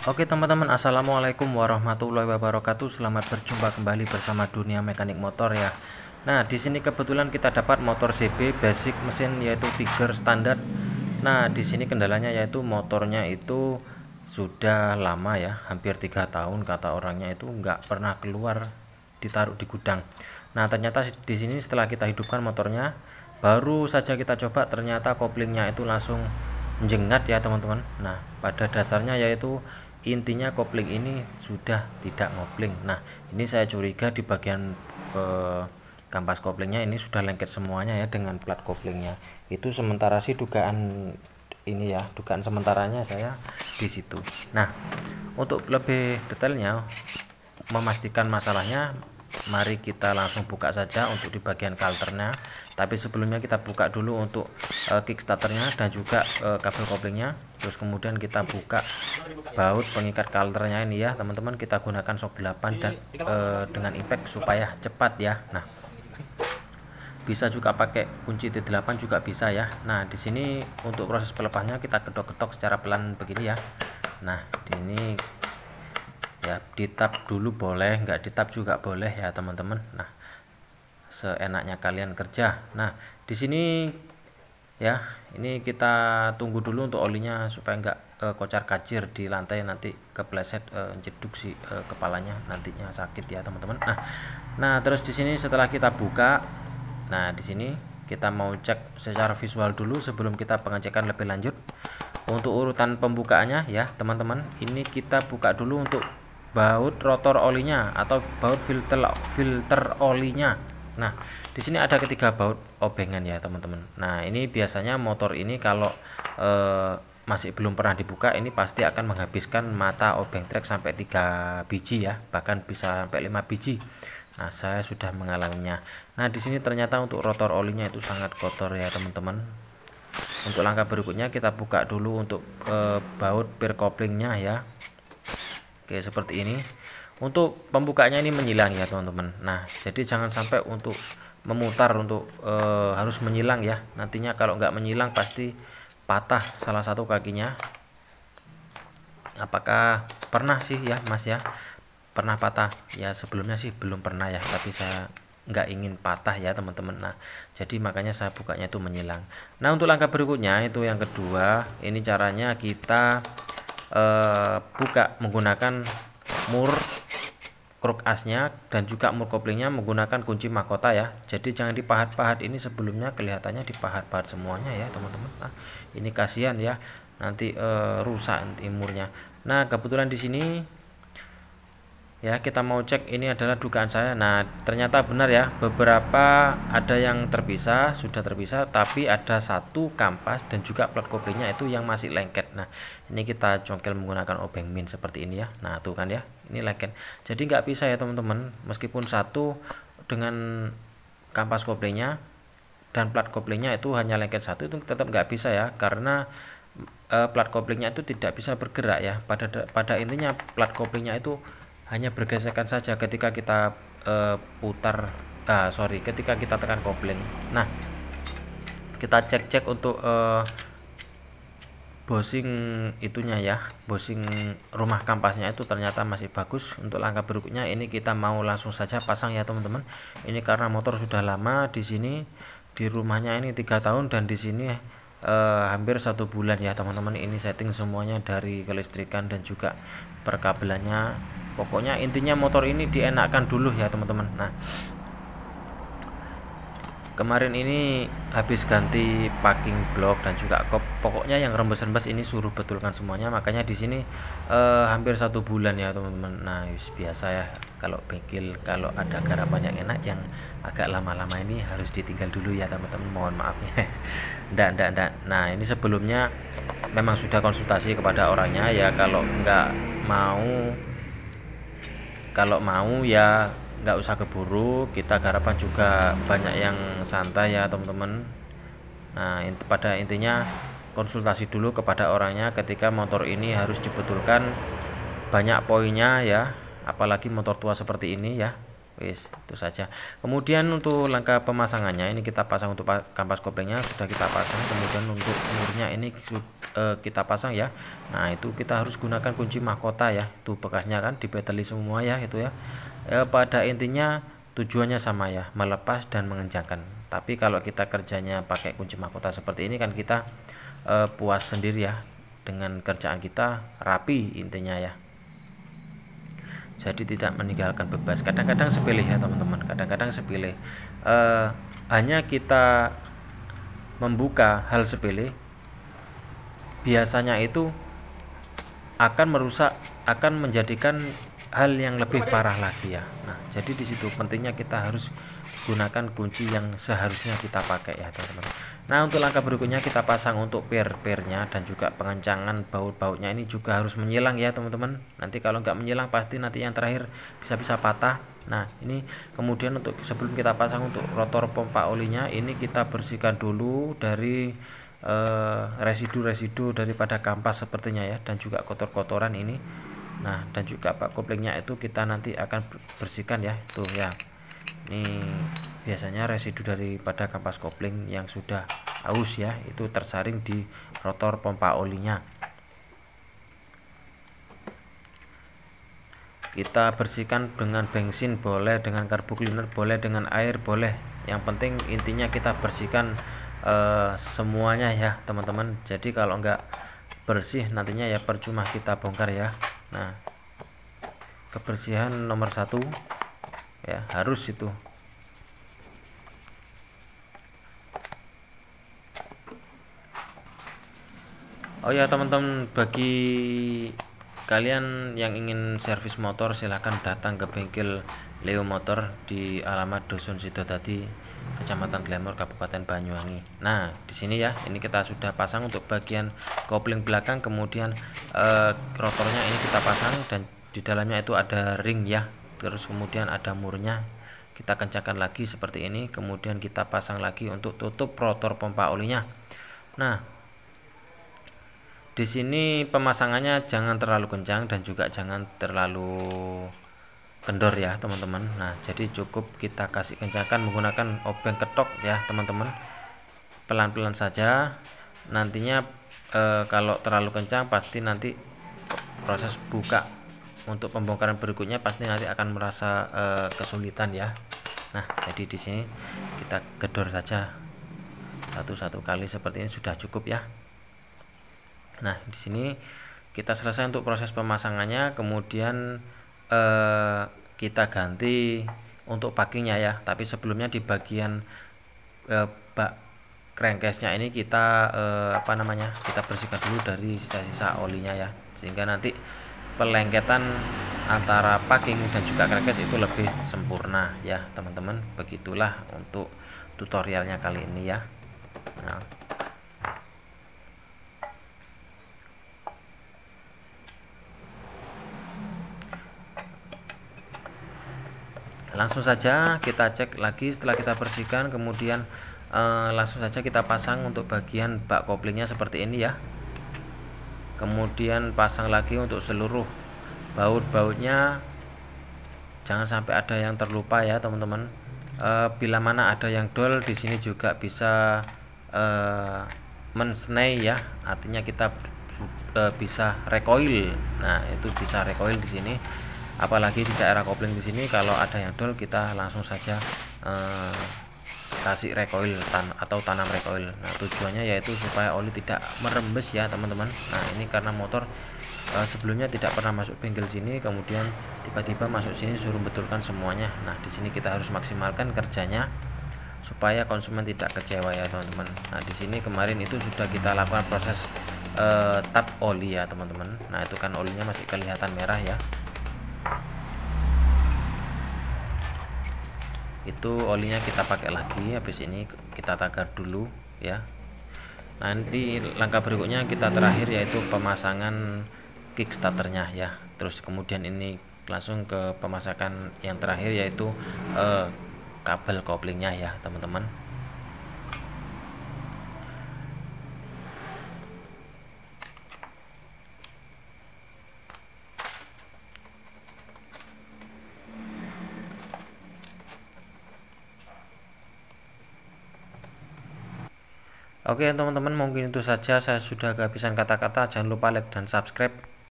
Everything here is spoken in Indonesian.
Oke teman-teman, assalamualaikum warahmatullahi wabarakatuh. Selamat berjumpa kembali bersama Dunia Mekanik Motor ya. Nah, di sini kebetulan kita dapat motor CB basic mesin yaitu Tiger standar. Nah, di sini kendalanya yaitu motornya itu sudah lama ya, hampir 3 tahun kata orangnya, itu nggak pernah keluar, ditaruh di gudang. Nah, ternyata di sini setelah kita hidupkan motornya, baru saja kita coba, ternyata koplingnya itu langsung menjengat ya teman-teman. Nah, pada dasarnya yaitu intinya kopling ini sudah tidak ngopling. Nah, ini saya curiga di bagian kampas koplingnya ini sudah lengket semuanya ya dengan plat koplingnya. Itu sementara sih dugaan ini ya, dugaan sementaranya saya di situ. Nah, untuk lebih detailnya memastikan masalahnya, mari kita langsung buka saja untuk di bagian kalternya. Tapi sebelumnya kita buka dulu untuk kickstarternya dan juga kabel koplingnya. Terus kemudian kita buka baut pengikat kalternya ini ya teman-teman. Kita gunakan shock 8 dan dengan impact supaya cepat ya. Nah, bisa juga pakai kunci T8 juga bisa ya. Nah, di sini untuk proses pelepasnya kita ketok-ketok secara pelan begini ya. Nah, ini ya ditap dulu boleh, nggak ditap juga boleh ya teman-teman. Nah, seenaknya kalian kerja. Nah, di sini ya, ini kita tunggu dulu untuk olinya supaya nggak kocar kacir di lantai, nanti kepleset jeduk si kepalanya, nantinya sakit ya teman-teman. Nah, terus di sini setelah kita buka, nah di sini kita mau cek secara visual dulu sebelum kita pengecekan lebih lanjut. Untuk urutan pembukaannya ya teman-teman, ini kita buka dulu untuk baut rotor olinya atau baut filter olinya. Nah, di sini ada ketiga baut obengan ya teman-teman. Nah, ini biasanya motor ini kalau masih belum pernah dibuka, ini pasti akan menghabiskan mata obeng trek sampai 3 biji ya, bahkan bisa sampai 5 biji. Nah, saya sudah mengalaminya. Nah, di sini ternyata untuk rotor olinya itu sangat kotor ya teman-teman. Untuk langkah berikutnya kita buka dulu untuk baut per koplingnya ya. Oke, seperti ini. Untuk pembukanya ini menyilang ya teman-teman. Nah, jadi jangan sampai untuk memutar untuk harus menyilang ya. Nantinya kalau nggak menyilang pasti patah salah satu kakinya. Apakah pernah sih ya Mas ya? Pernah patah? Ya sebelumnya sih belum pernah ya, tapi saya nggak ingin patah ya teman-teman. Nah, jadi makanya saya bukanya itu menyilang. Nah, untuk langkah berikutnya itu yang kedua, ini caranya kita buka menggunakan mur kruk asnya dan juga mur koplingnya menggunakan kunci mahkota ya. Jadi jangan dipahat-pahat, ini sebelumnya kelihatannya dipahat-pahat semuanya ya teman-teman. Nah, ini kasihan ya, nanti rusak murnya. Nah, kebetulan di sini ya kita mau cek, ini adalah dugaan saya. Nah, ternyata benar ya, beberapa ada yang terpisah, sudah terpisah, tapi ada satu kampas dan juga plat koplingnya itu yang masih lengket. Nah, ini kita congkel menggunakan obeng min seperti ini ya. Nah, tuh kan ya, ini lengket, jadi nggak bisa ya teman-teman, meskipun satu dengan kampas koplingnya dan plat koplingnya itu hanya lengket satu, itu tetap nggak bisa ya, karena plat koplingnya itu tidak bisa bergerak ya. Pada intinya plat koplingnya itu hanya bergesekan saja ketika kita ketika kita tekan kopling. Nah, kita cek untuk bosing itunya ya, bosing rumah kampasnya itu ternyata masih bagus. Untuk langkah berikutnya ini kita mau langsung saja pasang ya teman-teman. Ini karena motor sudah lama di sini, di rumahnya ini 3 tahun dan di sini hampir 1 bulan ya teman-teman. Ini setting semuanya dari kelistrikan dan juga perkabelannya. Pokoknya intinya motor ini dienakkan dulu ya teman-teman. Nah, kemarin ini habis ganti packing block dan juga kop, pokoknya yang rembes-rembes ini suruh betulkan semuanya. Makanya di sini hampir 1 bulan ya teman-teman. Nah, biasa ya kalau bengkel, kalau ada garapan yang enak yang agak lama-lama ini harus ditinggal dulu ya teman-teman, mohon maafnya. Ndak. Nah, ini sebelumnya memang sudah konsultasi kepada orangnya ya, kalau mau ya nggak usah keburu, kita garapan juga banyak yang santai ya teman-teman. Nah, pada intinya konsultasi dulu kepada orangnya ketika motor ini harus dibetulkan banyak poinnya ya, apalagi motor tua seperti ini ya. Wis, itu saja. Kemudian untuk langkah pemasangannya ini kita pasang untuk kampas koplingnya sudah kita pasang, kemudian untuk murnya ini kita pasang ya. Nah, itu kita harus gunakan kunci mahkota ya. Itu bekasnya kan dipeteli semua ya itu ya. Pada intinya tujuannya sama ya, melepas dan mengencangkan. Tapi kalau kita kerjanya pakai kunci mahkota seperti ini kan kita puas sendiri ya dengan kerjaan kita, rapi intinya ya. Jadi tidak meninggalkan bebas. Kadang-kadang sepele ya teman-teman, kadang-kadang sepele, hanya kita membuka hal sepele biasanya itu akan merusak, akan menjadikan hal yang lebih parah lagi ya. Nah, jadi di situ pentingnya kita harus gunakan kunci yang seharusnya kita pakai ya teman-teman. Nah, untuk langkah berikutnya kita pasang untuk per-pernya dan juga pengencangan baut-bautnya ini juga harus menyilang ya teman-teman. Nanti kalau nggak menyilang pasti nanti yang terakhir bisa patah. Nah, ini kemudian untuk sebelum kita pasang untuk rotor pompa olinya ini kita bersihkan dulu dari residu-residu daripada kampas sepertinya ya, dan juga kotor-kotoran ini. Nah, dan juga bak koplingnya itu kita nanti akan bersihkan ya, tuh ya. Ini biasanya residu daripada kampas kopling yang sudah aus ya, itu tersaring di rotor pompa olinya. Kita bersihkan dengan bensin boleh, dengan karbu cleaner boleh, dengan air boleh. Yang penting intinya kita bersihkan semuanya ya teman-teman. Jadi kalau enggak bersih nantinya ya percuma kita bongkar ya. Nah, kebersihan nomor 1 ya, harus itu. Oh ya teman-teman, bagi kalian yang ingin servis motor silahkan datang ke bengkel Leo Motor di alamat Dusun Sidodadi, Kecamatan Glamor, Kabupaten Banyuwangi. Nah, di sini ya, ini kita sudah pasang untuk bagian kopling belakang, kemudian rotornya ini kita pasang dan di dalamnya itu ada ring ya. Terus kemudian ada murnya. Kita kencangkan lagi seperti ini, kemudian kita pasang lagi untuk tutup rotor pompa olinya. Nah, di sini pemasangannya jangan terlalu kencang dan juga jangan terlalu kendor ya teman-teman. Nah, jadi cukup kita kasih kencangkan menggunakan obeng ketok ya teman-teman, pelan-pelan saja. Nantinya kalau terlalu kencang pasti nanti proses buka untuk pembongkaran berikutnya pasti nanti akan merasa kesulitan ya. Nah, jadi di sini kita gedor saja satu-satu kali seperti ini sudah cukup ya. Nah, di sini kita selesai untuk proses pemasangannya, kemudian kita ganti untuk packingnya ya. Tapi sebelumnya di bagian bak crankcase-nya ini kita kita bersihkan dulu dari sisa-sisa olinya ya, sehingga nanti pelengketan antara packing dan juga crankcase itu lebih sempurna ya teman-teman. Begitulah untuk tutorialnya kali ini ya. Nah, langsung saja kita cek lagi setelah kita bersihkan, kemudian langsung saja kita pasang untuk bagian bak koplingnya seperti ini ya. Kemudian pasang lagi untuk seluruh baut-bautnya, jangan sampai ada yang terlupa ya teman-teman. Bila mana ada yang dol di sini juga bisa mensnay ya, artinya kita bisa recoil. Nah, itu bisa recoil di sini. Apalagi di daerah kopling di sini kalau ada yang dol kita langsung saja kasih recoil atau tanam recoil. Nah, tujuannya yaitu supaya oli tidak merembes ya teman-teman. Nah, ini karena motor sebelumnya tidak pernah masuk bengkel sini, kemudian tiba-tiba masuk sini suruh betulkan semuanya. Nah, di sini kita harus maksimalkan kerjanya supaya konsumen tidak kecewa ya teman-teman. Nah, di sini kemarin itu sudah kita lakukan proses tap oli ya teman-teman. Nah, itu kan olinya masih kelihatan merah ya. Itu olinya kita pakai lagi, habis ini kita tagar dulu ya. Nanti langkah berikutnya kita terakhir yaitu pemasangan kickstarternya ya. Terus kemudian ini langsung ke pemasangan yang terakhir yaitu kabel koplingnya ya teman-teman. Oke teman-teman, mungkin itu saja, saya sudah kehabisan kata-kata. Jangan lupa like dan subscribe.